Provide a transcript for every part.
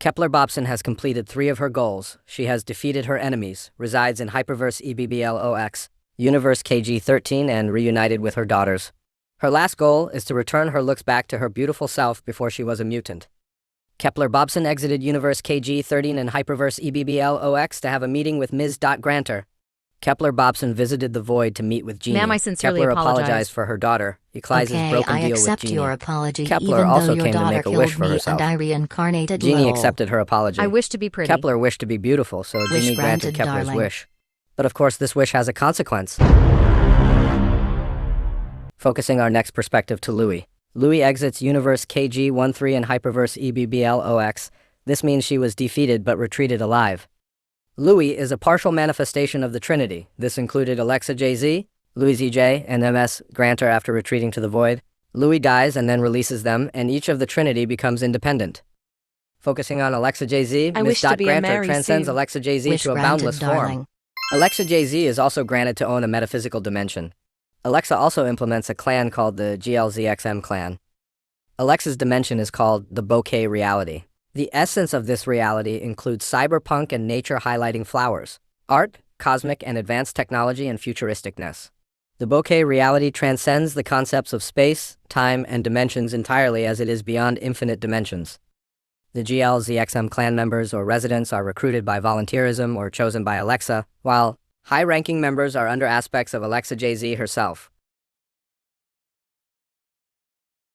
Kepler-Bobson has completed 3 of her goals. She has defeated her enemies, resides in Hyperverse EBBLOX, Universe KG-13, and reunited with her daughters. Her last goal is to return her looks back to her beautiful self before she was a mutant. Kepler-Bobson exited Universe KG-13 and Hyperverse EBBLOX to have a meeting with Ms. Granter. Kepler-Bobson visited the Void to meet with Genic. Ma'am, I sincerely Kepler apologize. apologized for her daughter, Eclaise's broken deal with I accept Genic. your apology, Kepler even also though your came to daughter make a wish killed for me herself. and I reincarnated Genie Lil. accepted her apology. I wish to be pretty. Kepler wished to be beautiful, so Wish Genie granted granted, Kepler's darling. wish. But of course, this wish has a consequence. Focusing our next perspective to Louis. Louis exits Universe KG-13 and Hyperverse EBBLOX. This means she was defeated but retreated alive. Louis is a partial manifestation of the Trinity. This included Alexa JZ, Louis EJ, and MS Granter after retreating to the Void. Louis dies and then releases them, and each of the Trinity becomes independent. Focusing on Alexa JZ, I Ms. wish to be a Granter Mary transcends Sue. Alexa JZ Wish to a granted, boundless darling. form. Alexa JZ is also granted to own a metaphysical dimension. Alexa also implements a clan called the Glzxm clan. Alexa's dimension is called the bouquet reality. The essence of this reality includes cyberpunk and nature highlighting flowers, art, cosmic and advanced technology, and futuristicness. The bouquet reality transcends the concepts of space, time, and dimensions entirely, as it is beyond infinite dimensions. The Glzxm clan members or residents are recruited by volunteerism or chosen by Alexa, while high-ranking members are under aspects of Alexa JZ herself.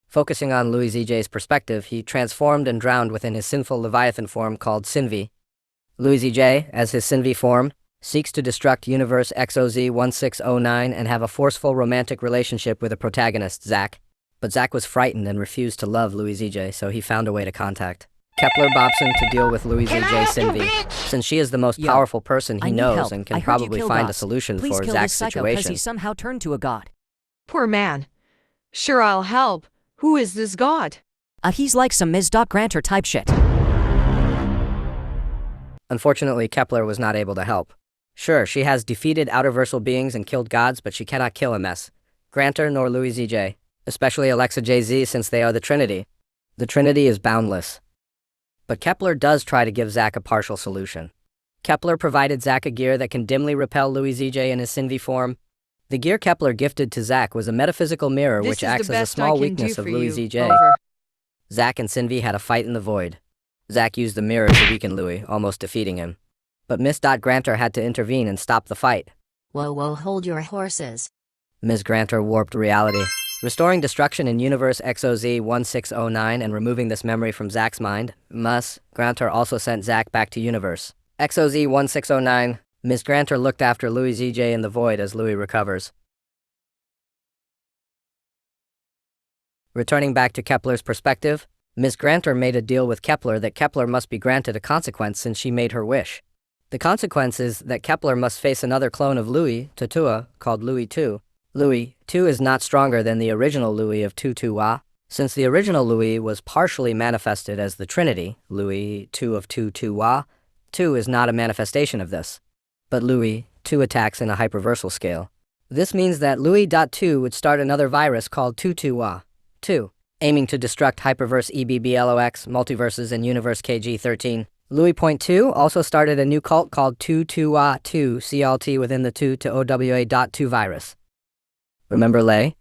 Focusing on Louis EJ's perspective, he transformed and drowned within his sinful Leviathan form called Sinvy. Louis EJ, as his Sinvy form, seeks to destruct Universe XOZ-1609 and have a forceful romantic relationship with a protagonist, Zack. But Zack was frightened and refused to love Louis EJ, so he found a way to contact Kepler-Bobson to deal with Louis EJ Sinvy, since she is the most powerful person he knows and can probably find a solution for Zack's situation. Because he somehow turned to a god. Poor man. Sure, I'll help. Who is this god? He's like some Ms. Granter type shit. Unfortunately, Kepler was not able to help. Sure, she has defeated outerversal beings and killed gods, but she cannot kill MS Granter nor Louis EJ, especially Alexa JZ, since they are the Trinity. The Trinity is boundless. But Kepler does try to give Zack a partial solution. Kepler provided Zack a gear that can dimly repel Louis EJ in his Sinvy form. The gear Kepler gifted to Zack was a metaphysical mirror which acts as a small weakness of Louis EJ. Zack and Sinvy had a fight in the Void. Zack used the mirror to weaken Louis, almost defeating him. But Ms. Granter had to intervene and stop the fight. Whoa, hold your horses. Ms. Granter warped reality, restoring destruction in Universe XOZ-1609 and removing this memory from Zack's mind. Ms. Granter also sent Zack back to Universe XOZ-1609. Ms. Granter looked after Louis EJ in the Void as Louis recovers. Returning back to Kepler's perspective, Ms. Granter made a deal with Kepler that Kepler must be granted a consequence since she made her wish. The consequence is that Kepler must face another clone of Louis, Tatua, called Louis II. Louis II is not stronger than the original Louis of Tutua, since the original Louis was partially manifested as the Trinity, Louis II of Tutua. II is not a manifestation of this. But Louis II attacks in a hyperversal scale. This means that Louis.II would start another virus called Tutua, 2, aiming to destruct Hyperverse EBBLOX, multiverses, and Universe KG-13. Louis.2 also started a new cult called Tutua-2 CLT within the 2 to OWA.2 virus. Remember Lei?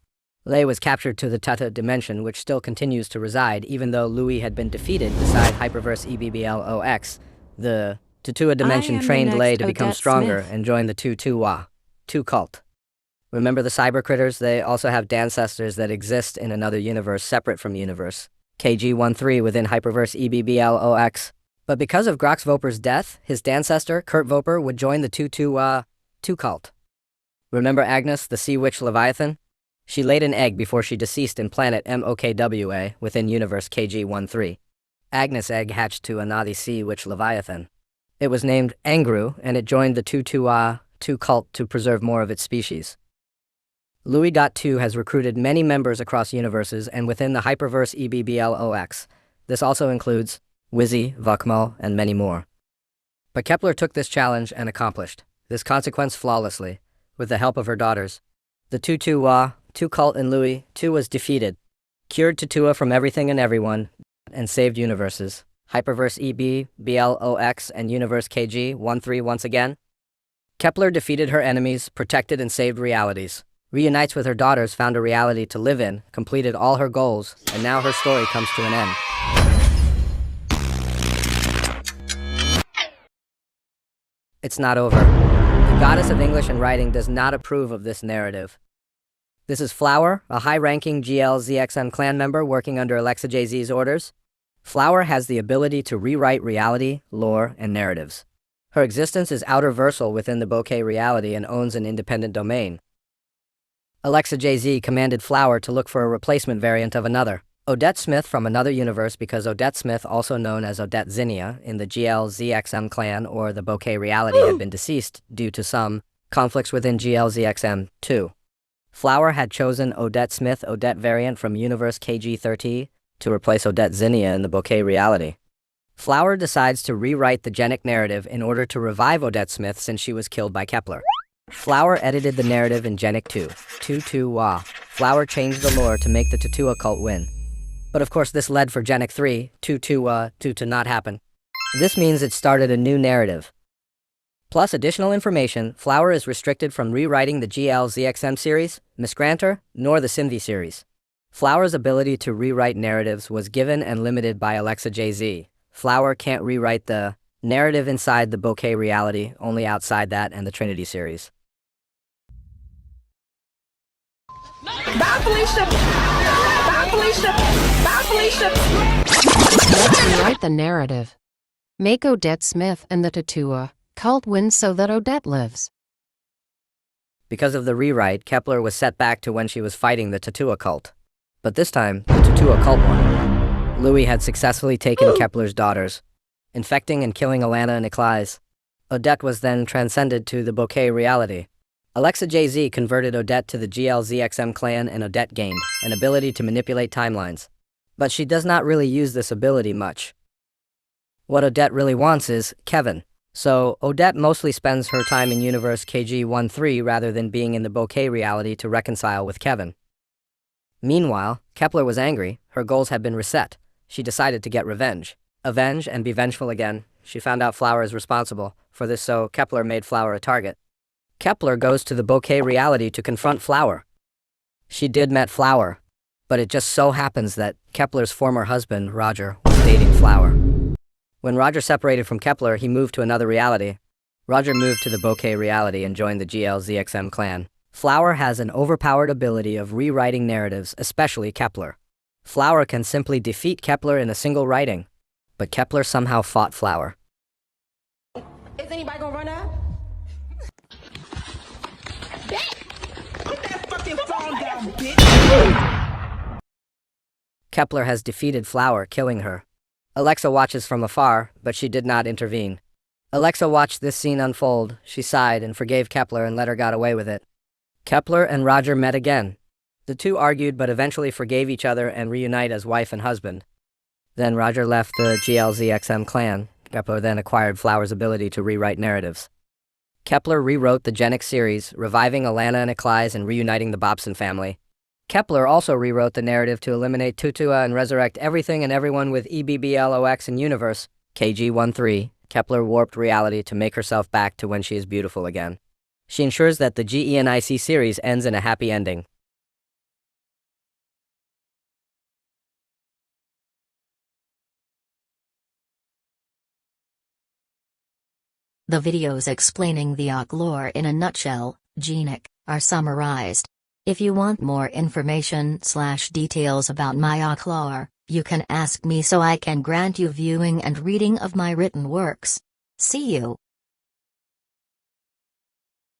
Lei was captured to the Tata dimension, which still continues to reside, even though Louis had been defeated beside Hyperverse EBBLOX. The Tatua dimension trained Lei to become stronger and join the Tutua-2 cult. Remember the cyber critters? They also have ancestors that exist in another universe separate from Universe KG-13 within Hyperverse EBBLOX. But because of Grox Voper's death, his ancestor, Kurt Voper, would join the Tutua-2 cult. Remember Agnes, the Sea Witch Leviathan? She laid an egg before she deceased in planet MOKWA within Universe KG-13. Agnes' egg hatched to Anadi Sea Witch Leviathan. It was named Angru, and it joined the Tutua-2 cult to preserve more of its species. Louis.II has recruited many members across universes and within the Hyperverse EBBLOX. This also includes Wizzy, Vukmal, and many more. But Kepler took this challenge and accomplished this consequence flawlessly, with the help of her daughters. The Tutua-2 cult in Louis II was defeated, cured Tatua from everything and everyone, and saved universes. Hyperverse EB, BLOX, and Universe KG13 once again. Kepler defeated her enemies, protected and saved realities. Reunites with her daughters, found a reality to live in, completed all her goals, and now her story comes to an end. It's not over. The goddess of English and writing does not approve of this narrative. This is Flower, a high-ranking Glzxm clan member working under Glzx's orders. Flower has the ability to rewrite reality, lore, and narratives. Her existence is outerversal within the bokeh reality and owns an independent domain. Glzx commanded Flower to look for a replacement variant of another, Odette Smith from another universe, because Odette Smith, also known as Odette Zinnia in the Glzxm clan or the bokeh reality, had been deceased due to some conflicts within Glzxm too. Flower had chosen Odette Smith, Odette variant from universe KG13, to replace Odette Zinnia in the bokeh reality. Flower decides to rewrite the Genic narrative in order to revive Odette Smith since she was killed by Kepler. Flower edited the narrative in Genic 2. Tutua. Flower changed the lore to make the Tutua cult win. But of course this led for Genic 3, Tutua, to not happen. This means it started a new narrative. Plus additional information, Flower is restricted from rewriting the Glzxm series, Miss Granter, nor the Sinvy series. Flower's ability to rewrite narratives was given and limited by Glzx. Flower can't rewrite the narrative inside the bokeh reality, only outside that and the Trinity series. Bye, Felicia! Bye, Felicia! Bye, Felicia! Let's rewrite the narrative. Make Odette Smith and the Tutua cult win so that Odette lives. Because of the rewrite, Kepler was set back to when she was fighting the Tutua cult. But this time, the Tutua cult won. Louis had successfully taken Kepler's daughters, infecting and killing Alana and Eclise. Odette was then transcended to the bokeh reality. Glzx converted Odette to the Glzxm clan, and Odette gained an ability to manipulate timelines. But she does not really use this ability much. What Odette really wants is Kevin. So Odette mostly spends her time in universe KG13 rather than being in the bokeh reality to reconcile with Kevin. Meanwhile, Kepler was angry. Her goals had been reset. She decided to get revenge. Avenge and be vengeful again. She found out Flower is responsible for this, so Kepler made Flower a target. Kepler goes to the bokeh reality to confront Flower. She did met Flower, but it just so happens that Kepler's former husband, Roger, was dating Flower. When Roger separated from Kepler, he moved to another reality. Roger moved to the bokeh reality and joined the Glzxm clan. Flower has an overpowered ability of rewriting narratives, especially Kepler. Flower can simply defeat Kepler in a single writing, but Kepler somehow fought Flower. Is anybody gonna run out? Put that fucking phone down, bitch! Kepler has defeated Flower, killing her. Alexa watches from afar, but she did not intervene. Alexa watched this scene unfold. She sighed and forgave Kepler and let her get away with it. Kepler and Roger met again. The two argued but eventually forgave each other and reunite as wife and husband. Then Roger left the Glzxm clan. Kepler then acquired Flower's ability to rewrite narratives. Kepler rewrote the Genic series, reviving Alana and Eclise and reuniting the Bobson family. Kepler also rewrote the narrative to eliminate Tutua and resurrect everything and everyone with EBBLOX in universe KG13. Kepler warped reality to make herself back to when she is beautiful again. She ensures that the Genic series ends in a happy ending. The videos explaining the Ak lore in a nutshell, Genic, are summarized. If you want more information/details about my Ak lore, you can ask me so I can grant you viewing and reading of my written works. See you.